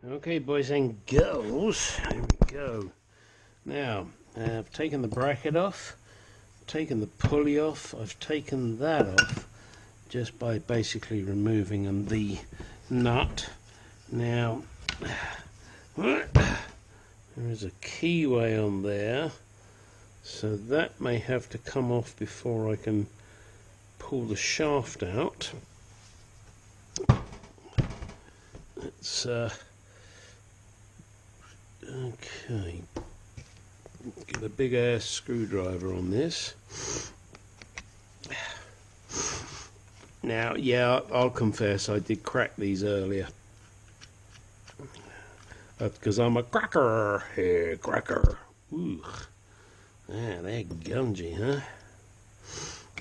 Okay, boys and girls, here we go. Now, I've taken the bracket off, taken the pulley off, I've taken that off just by basically removing the nut. Now, there is a keyway on there, so that may have to come off before I can pull the shaft out. It's okay. Get a big ass screwdriver on this. Now, yeah, I'll confess I did crack these earlier. Because I'm a cracker. Here, cracker. Ooh. Yeah, they're gungy, huh?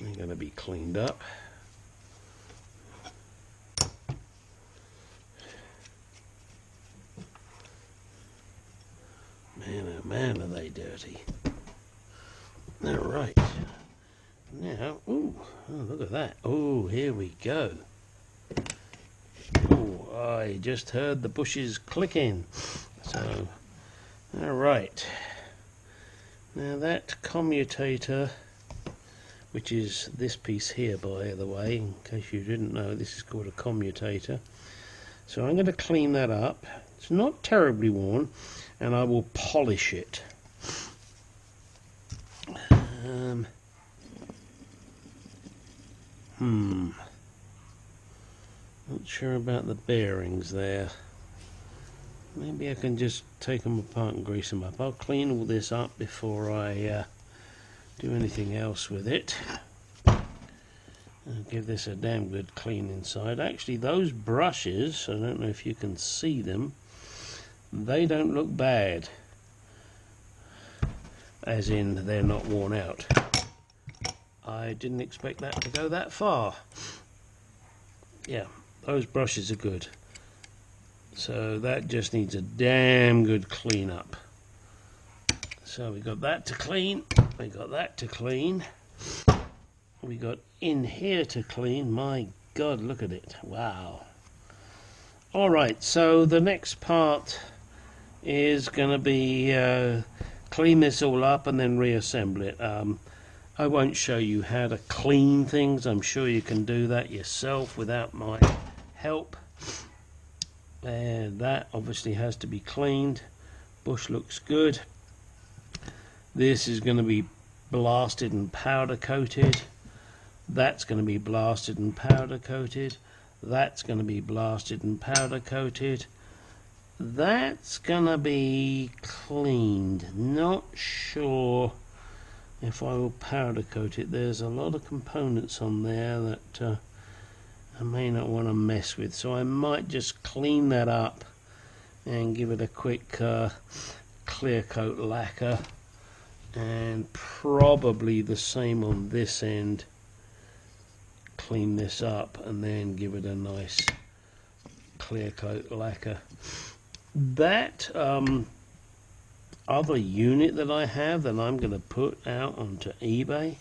They're going to be cleaned up. Man, oh man, are they dirty. Alright. Now, ooh, oh, look at that. Oh, here we go. Oh, I just heard the bushes clicking. So, alright. Now that commutator, which is this piece here, by the way, in case you didn't know, this is called a commutator. So I'm going to clean that up. It's not terribly worn, and I will polish it. Not sure about the bearings there. Maybe I can just take them apart and grease them up. I'll clean all this up before I do anything else with it. I'll give this a damn good clean inside. Actually, those brushes, I don't know if you can see them, they don't look bad. As in, they're not worn out. I didn't expect that to go that far. Yeah, those brushes are good. So that just needs a damn good clean up. So we got that to clean, we got that to clean, we got in here to clean. My God, look at it. Wow. Alright, so the next part is going to be clean this all up and then reassemble it. I won't show you how to clean things. I'm sure you can do that yourself without my help. And that obviously has to be cleaned. Bush looks good. This is going to be blasted and powder coated. That's going to be blasted and powder coated. That's going to be blasted and powder coated. That's going to be cleaned. Not sure if I will powder coat it. There's a lot of components on there that I may not want to mess with, so I might just clean that up and give it a quick clear coat lacquer, and probably the same on this end. Clean this up and then give it a nice clear coat lacquer. That other unit that I have that I'm going to put out onto eBay,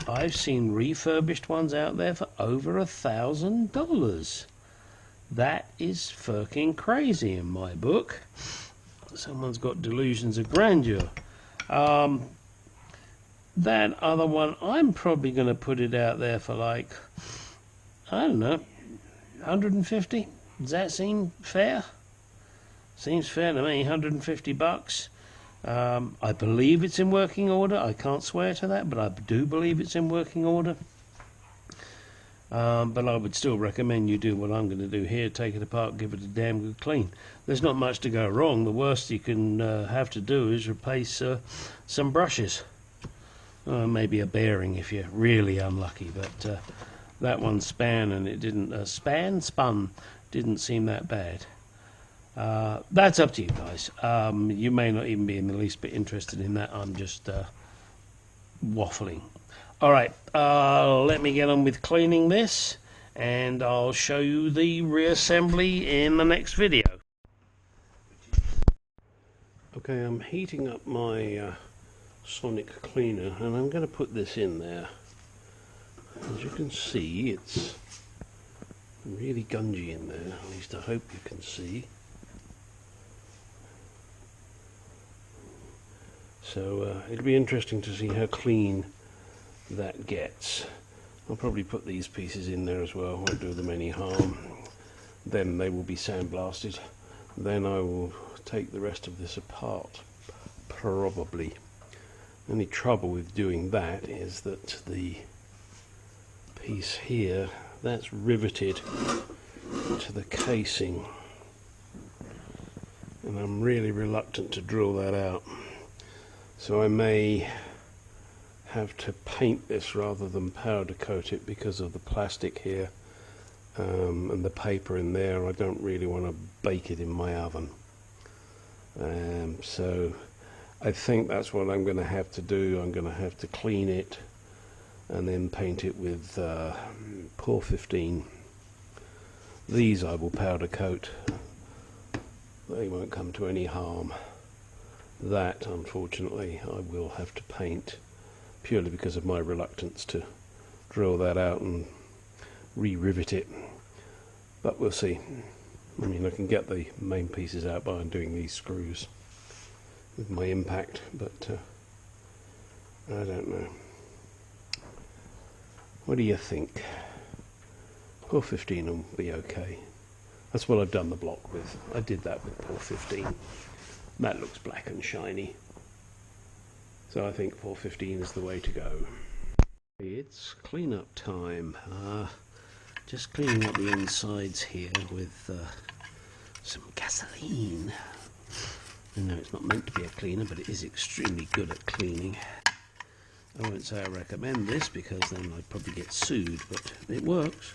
I've seen refurbished ones out there for over $1,000. That is fucking crazy in my book. Someone's got delusions of grandeur. That other one, I'm probably going to put it out there for like, I don't know, 150. Does that seem fair? Seems fair to me. 150 bucks. I believe it's in working order. I can't swear to that, but I do believe it's in working order. But I would still recommend you do what I'm going to do here. Take it apart, give it a damn good clean. There's not much to go wrong. The worst you can have to do is replace some brushes. Maybe a bearing if you're really unlucky. But that one span, and it didn't... spun didn't seem that bad. That's up to you guys. You may not even be in the least bit interested in that. I'm just waffling. Alright, let me get on with cleaning this, and I'll show you the reassembly in the next video. Okay, I'm heating up my sonic cleaner, and I'm going to put this in there. As you can see, it's really gungy in there, at least I hope you can see. So it'll be interesting to see how clean that gets. I'll probably put these pieces in there as well, won't do them any harm. Then they will be sandblasted. Then I will take the rest of this apart, probably. The only trouble with doing that is that the piece here, that's riveted to the casing, and I'm really reluctant to drill that out. So I may have to paint this rather than powder coat it because of the plastic here and the paper in there. I don't really want to bake it in my oven. So I think that's what I'm going to have to do. I'm going to have to clean it and then paint it with Por 15. These I will powder coat. They won't come to any harm. That, unfortunately, I will have to paint, purely because of my reluctance to drill that out and re-rivet it. But we'll see. I mean, I can get the main pieces out by undoing these screws with my impact, but I don't know. What do you think? Por 15 will be okay. That's what I've done the block with. I did that with Por 15. That looks black and shiny. So I think Por 15 is the way to go. It's clean-up time. Just cleaning up the insides here with some gasoline. I know it's not meant to be a cleaner, but it is extremely good at cleaning. I won't say I recommend this because then I'd probably get sued, but it works.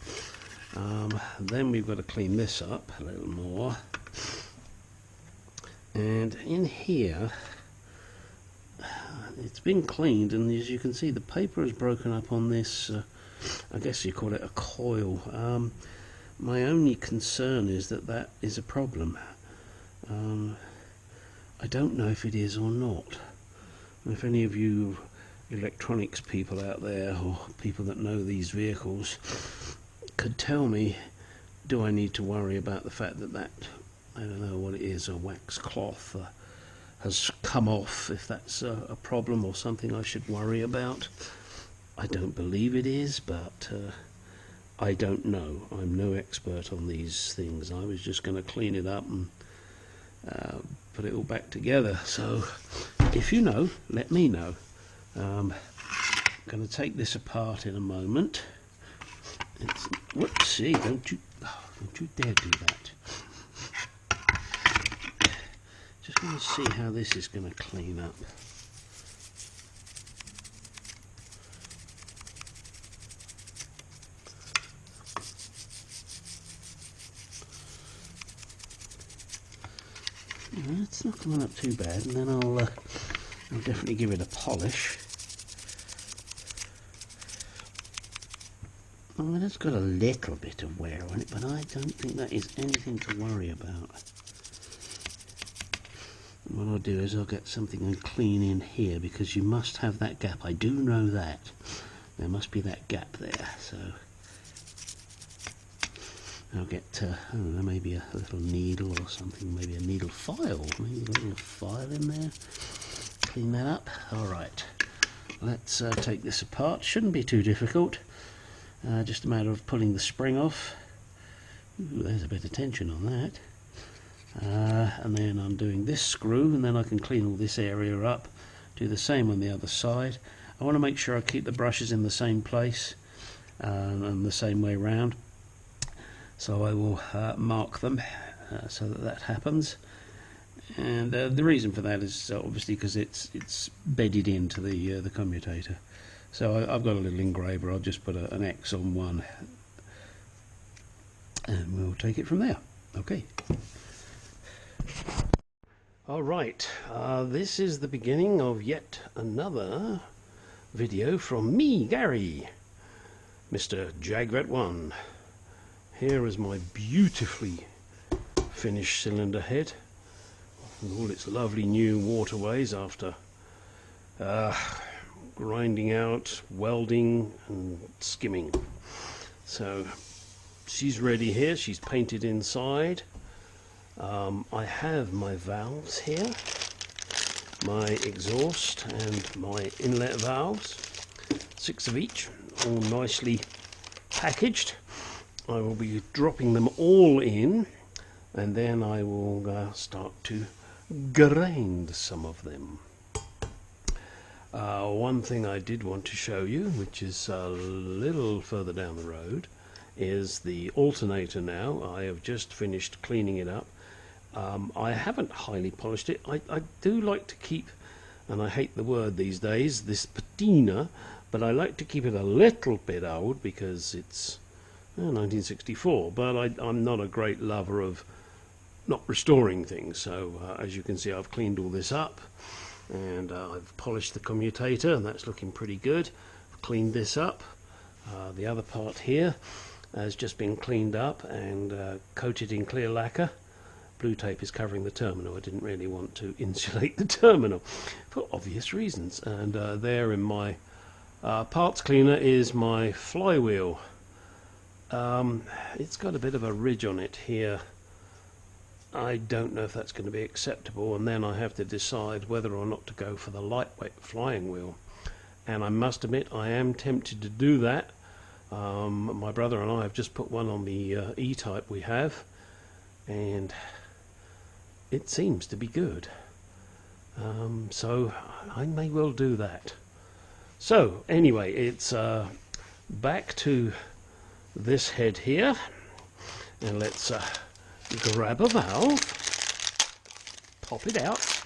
Then we've got to clean this up a little more. And in here, it's been cleaned, and as you can see, the paper is broken up on this, I guess you call it a coil. My only concern is that that is a problem. I don't know if it is or not. If any of you electronics people out there, or people that know these vehicles, could tell me, do I need to worry about the fact that I don't know what it is, a wax cloth has come off, if that's a problem or something I should worry about. I don't believe it is, but I don't know. I'm no expert on these things. I was just going to clean it up and put it all back together. So if you know, let me know. I'm going to take this apart in a moment. Whoopsie, don't you dare do that. Just going to see how this is going to clean up. It's not coming up too bad, and then I'll definitely give it a polish. Well, it's got a little bit of wear on it, but I don't think that is anything to worry about. What I'll do is I'll get something and clean in here, because you must have that gap. I do know that. There must be that gap there, so I'll get, I don't know, maybe a little needle or something, maybe a needle file, maybe a little file in there. Clean that up. Alright, let's take this apart. Shouldn't be too difficult. Just a matter of pulling the spring off. Ooh, there's a bit of tension on that. And then undoing this screw, and then I can clean all this area up. Do the same on the other side. I want to make sure I keep the brushes in the same place and the same way round. So I will mark them so that happens. And the reason for that is obviously because it's bedded into the commutator. So I've got a little engraver. I'll just put an X on one, and we'll take it from there. Okay. All right. This is the beginning of yet another video from me, Gary, Mr. Jaguar MKII. Here is my beautifully finished cylinder head with all its lovely new waterways after grinding out, welding and skimming. So she's ready here. She's painted inside. I have my valves here. my exhaust and my inlet valves, 6 of each, all nicely packaged. I will be dropping them all in, and then I will start to grind some of them. One thing I did want to show you, which is a little further down the road, is the alternator now. I have just finished cleaning it up. I haven't highly polished it. I do like to keep, and I hate the word these days, this patina, but I like to keep it a little bit old because it's 1964, but I'm not a great lover of not restoring things. So as you can see, I've cleaned all this up, and I've polished the commutator, and that's looking pretty good. I've cleaned this up. The other part here has just been cleaned up and coated in clear lacquer. Blue tape is covering the terminal. I didn't really want to insulate the terminal for obvious reasons. And there in my parts cleaner is my flywheel. It's got a bit of a ridge on it here. I don't know if that's going to be acceptable, and then I have to decide whether or not to go for the lightweight flying wheel. And I must admit, I am tempted to do that. My brother and I have just put one on the E-Type we have, and it seems to be good. So I may well do that. So anyway, it's back to this head here, and let's grab a valve, pop it out,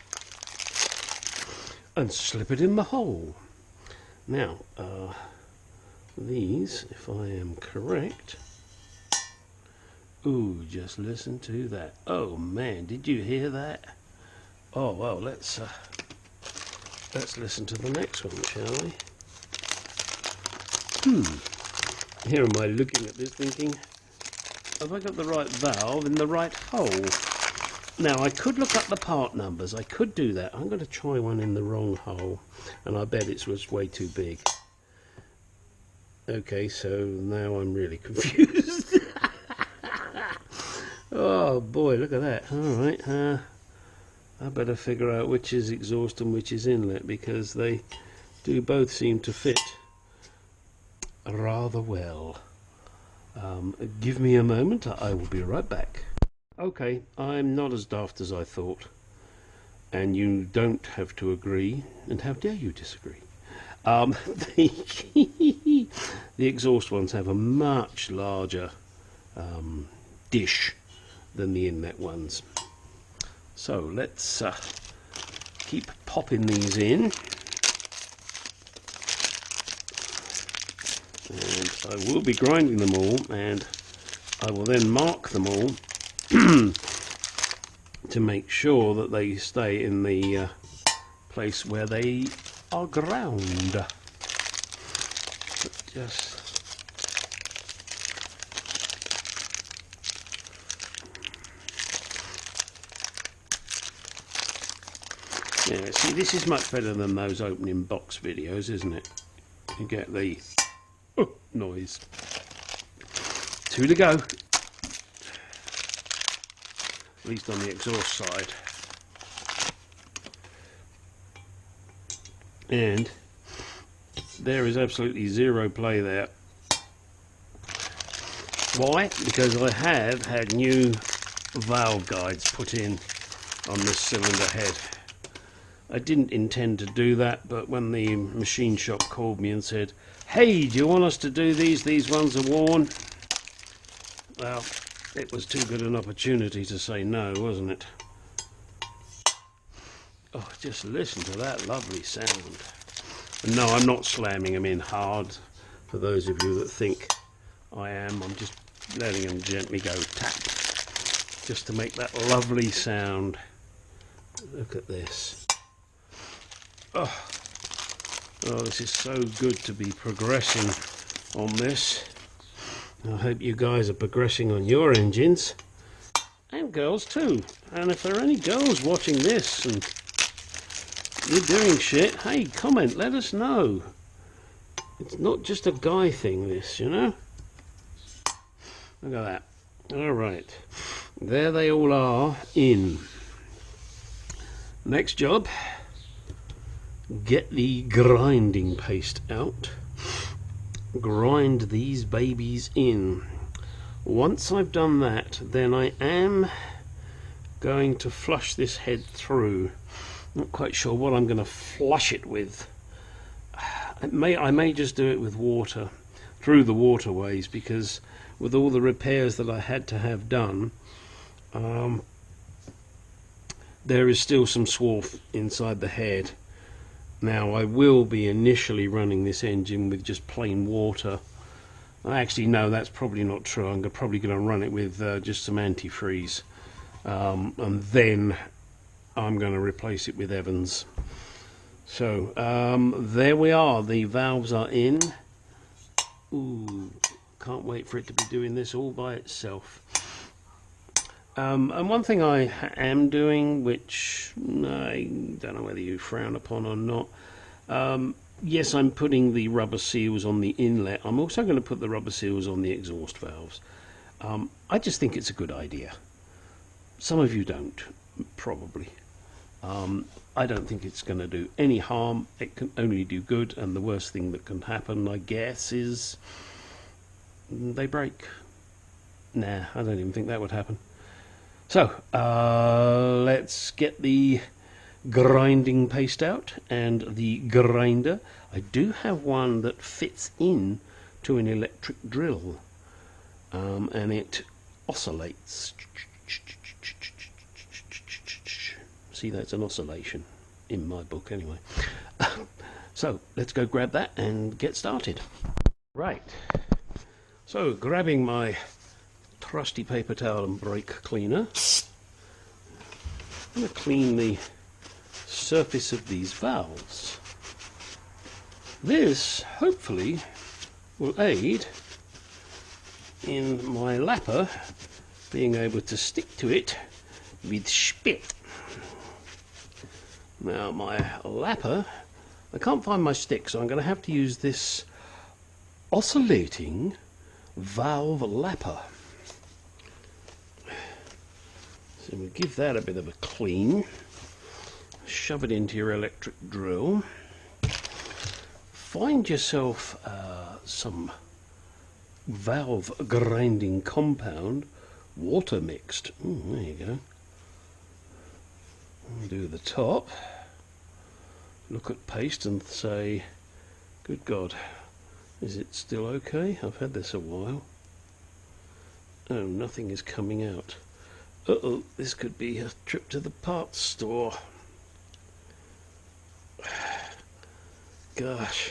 and slip it in the hole. Now, these, if I am correct, ooh, just listen to that. Oh man, did you hear that? Oh well, let's listen to the next one, shall we? Here am I looking at this thinking, have I got the right valve in the right hole? Now I could look up the part numbers, I could do that. I'm going to try one in the wrong hole, and I bet it was way too big. Okay, so now I'm really confused. Oh boy, look at that. Alright, I better figure out which is exhaust and which is inlet, because they do both seem to fit rather well. Give me a moment, I will be right back. Okay, I'm not as daft as I thought, and you don't have to agree, and how dare you disagree. The exhaust ones have a much larger dish than the inlet ones. So let's keep popping these in, and I will be grinding them all, and I will then mark them all to make sure that they stay in the place where they are ground. But just yeah, see, this is much better than those opening box videos, isn't it? You get the noise. 2 to go. At least on the exhaust side. And there is absolutely zero play there. Why? Because I have had new valve guides put in on this cylinder head. I didn't intend to do that, but when the machine shop called me and said, hey, do you want us to do these? These ones are worn. Well, it was too good an opportunity to say no, wasn't it? Oh, just listen to that lovely sound. And no, I'm not slamming them in hard. For those of you that think I am, I'm just letting them gently go tap, just to make that lovely sound. Look at this. Oh, this is so good to be progressing on this. I hope you guys are progressing on your engines, and girls too. And if there are any girls watching this and you're doing shit, hey, comment, let us know. It's not just a guy thing, this, you know. Look at that. Alright, there they all are in. Next job get the grinding paste out, grind these babies in. Once I've done that, then I am going to flush this head through. Not quite sure what I'm going to flush it with. I may just do it with water through the waterways, because with all the repairs that I had to have done, there is still some swarf inside the head. Now I will be initially running this engine with just plain water. Actually no, that's probably not true. I'm probably going to run it with just some antifreeze, and then I'm going to replace it with Evans. So there we are, the valves are in. Ooh, can't wait for it to be doing this all by itself. And one thing I am doing, which I don't know whether you frown upon or not, yes, I'm putting the rubber seals on the inlet. I'm also going to put the rubber seals on the exhaust valves. I just think it's a good idea. Some of you don't, probably. I don't think it's going to do any harm. It can only do good, and the worst thing that can happen, I guess, is they break. Nah, I don't even think that would happen. So, let's get the grinding paste out and the grinder. I do have one that fits in to an electric drill, and it oscillates. See, that's an oscillation in my book anyway. So let's go grab that and get started. Right, so grabbing my trusty paper towel and brake cleaner, I'm going to clean the surface of these valves. This hopefully will aid in my lapper being able to stick to it with spit. Now my lapper, I can't find my stick, so I'm going to have to use this oscillating valve lapper. So we'll give that a bit of a clean, shove it into your electric drill, find yourself some valve grinding compound, water mixed. There you go. We'll do the top, look at paste and say, good God, is it still okay? I've had this a while. Oh, nothing is coming out. Uh-oh, this could be a trip to the parts store. Gosh.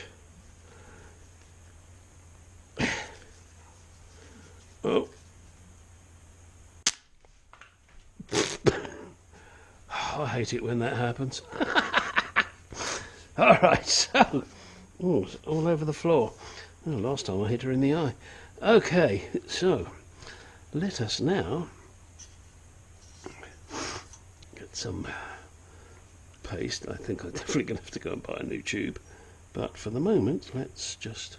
Oh. I hate it when that happens. Alright, so, it's all over the floor. Oh, last time I hit her in the eye. Okay, so, let us now get some paste. I think I'm definitely going to have to go and buy a new tube. But for the moment, let's just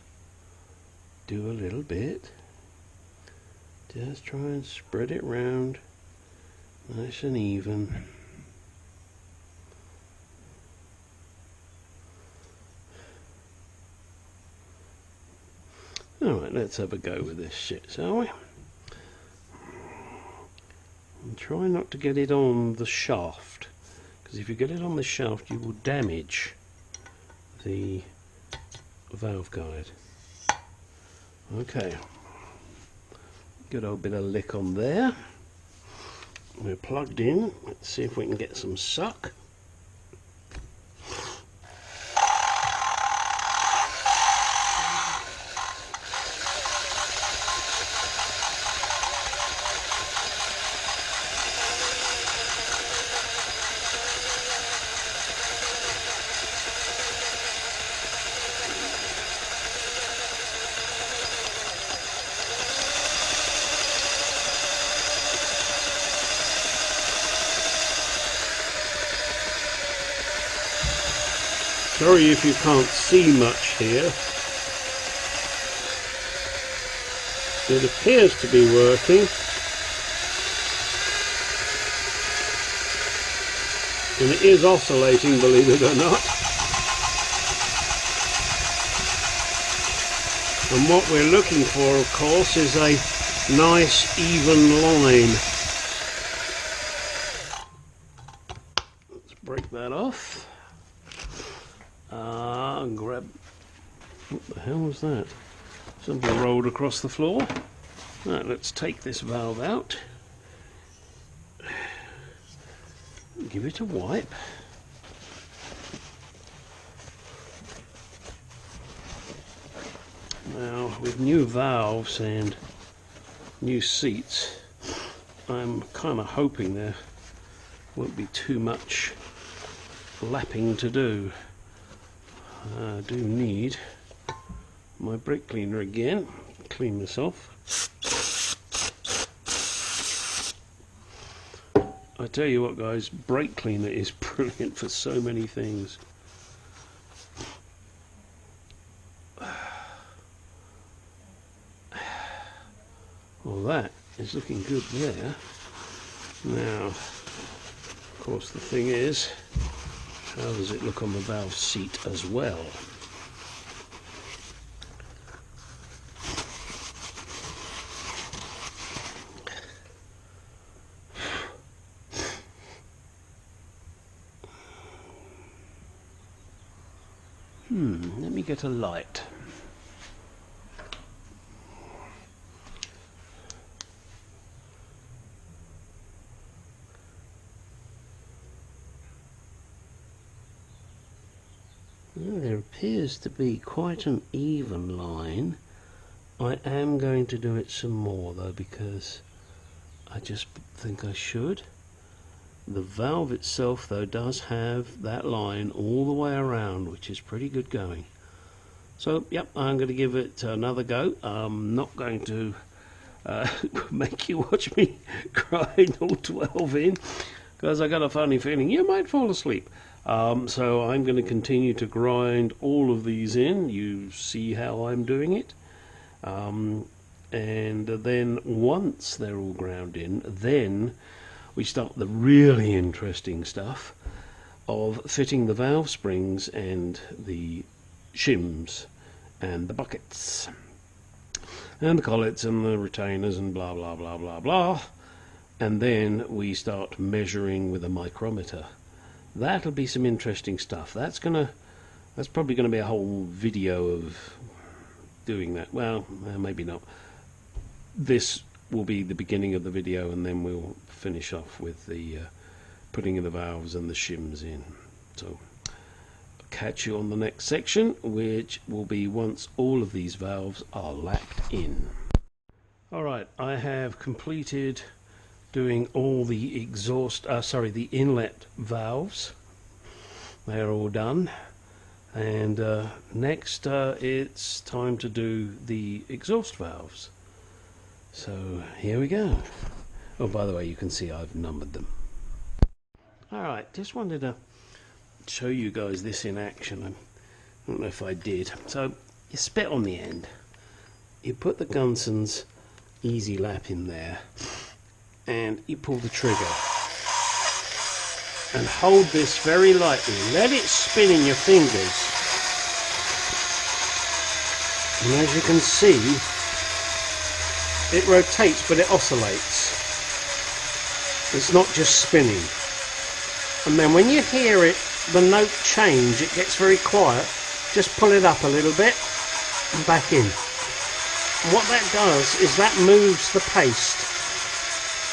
do a little bit. Just try and spread it round nice and even. Alright, let's have a go with this shit, shall we? And try not to get it on the shaft, because if you get it on the shaft you will damage the valve guide. Okay, good old bit of lick on there. We're plugged in. Let's see if we can get some suck. Sorry if you can't see much here. It appears to be working. And it is oscillating, believe it or not. And what we're looking for, of course, is a nice even line. Let's break that off. And grab... What the hell was that? Something rolled across the floor. Right, let's take this valve out. Give it a wipe. Now, with new valves and new seats, I'm kind of hoping there won't be too much lapping to do. I do need my brake cleaner again. Clean this off. I tell you what, guys, brake cleaner is brilliant for so many things. Well, that is looking good there. Now, of course, the thing is, how does it look on the valve seat as well? Let me get a light. Well, there appears to be quite an even line. I am going to do it some more though, because I just think I should. The valve itself though does have that line all the way around, which is pretty good going. So yep, I'm going to give it another go. I'm not going to make you watch me grind all 12 in, because I got a funny feeling you might fall asleep. So I'm going to continue to grind all of these in. You see how I'm doing it. And then once they're all ground in, then we start the really interesting stuff of fitting the valve springs and the shims and the buckets and the collets and the retainers and blah blah blah blah blah. And then we start measuring with a micrometer. That'll be some interesting stuff. That's probably gonna be a whole video of doing that. Well, maybe not. This will be the beginning of the video, and then we'll finish off with the putting in the valves and the shims in. So I'll catch you on the next section, which will be once all of these valves are lapped in. Alright, I have completed doing all the the inlet valves. They are all done, and next it's time to do the exhaust valves. So here we go. Oh, by the way, you can see I've numbered them. Alright, just wanted to show you guys this in action. I don't know if I did. So you spit on the end, you put the Gunson's easy lap in there, and you pull the trigger and hold this very lightly. Let it spin in your fingers, and as you can see, it rotates, but it oscillates. It's not just spinning. And then when you hear it, the note change, it gets very quiet. Just pull it up a little bit and back in. And what that does is that moves the paste,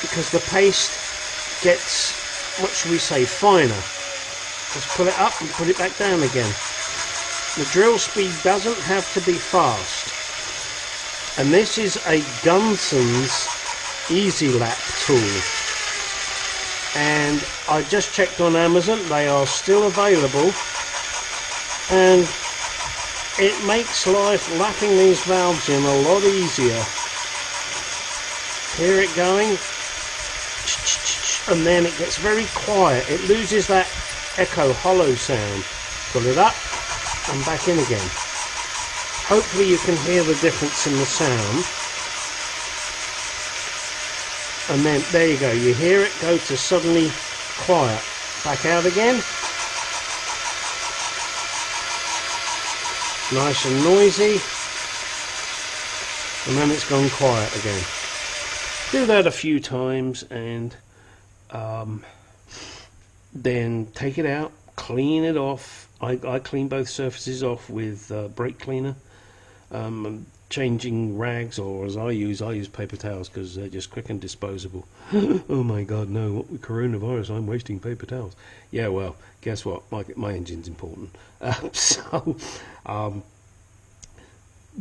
because the paste gets, what should we say, finer. Just pull it up and put it back down again. The drill speed doesn't have to be fast. And this is a Gunson's Easy Lap tool, and I just checked on Amazon, they are still available, and it makes life lapping these valves in a lot easier. Hear it going, and then it gets very quiet. It loses that echo hollow sound. Pull it up and back in again. Hopefully you can hear the difference in the sound. And then, there you go, you hear it go to suddenly quiet. Back out again. Nice and noisy. and then it's gone quiet again. Do that a few times, and then take it out, clean it off. I clean both surfaces off with brake cleaner. Changing rags, or as I use paper towels because they're just quick and disposable. Oh my god, no, what with coronavirus, I'm wasting paper towels. Yeah, well, guess what, my engine's important. So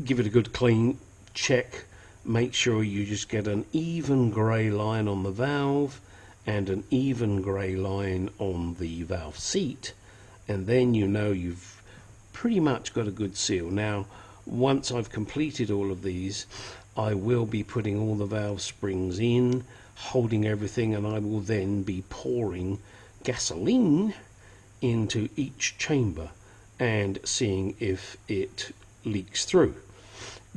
give it a good clean, check, make sure you just get an even grey line on the valve and an even grey line on the valve seat, and then you know you've pretty much got a good seal. Now, once I've completed all of these, I will be putting all the valve springs in, holding everything, and I will then be pouring gasoline into each chamber and seeing if it leaks through.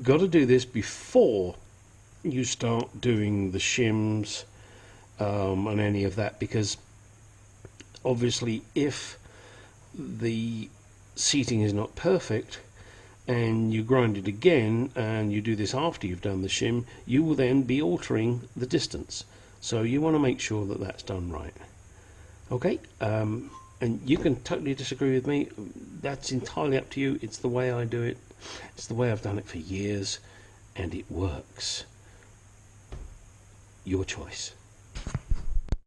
Got to do this before you start doing the shims and any of that, because obviously if the seating is not perfect and you grind it again and you do this after you've done the shim, you will then be altering the distance. So you want to make sure that that's done right. Okay, and you can totally disagree with me. That's entirely up to you. It's the way I do it. It's the way I've done it for years, and it works. Your choice.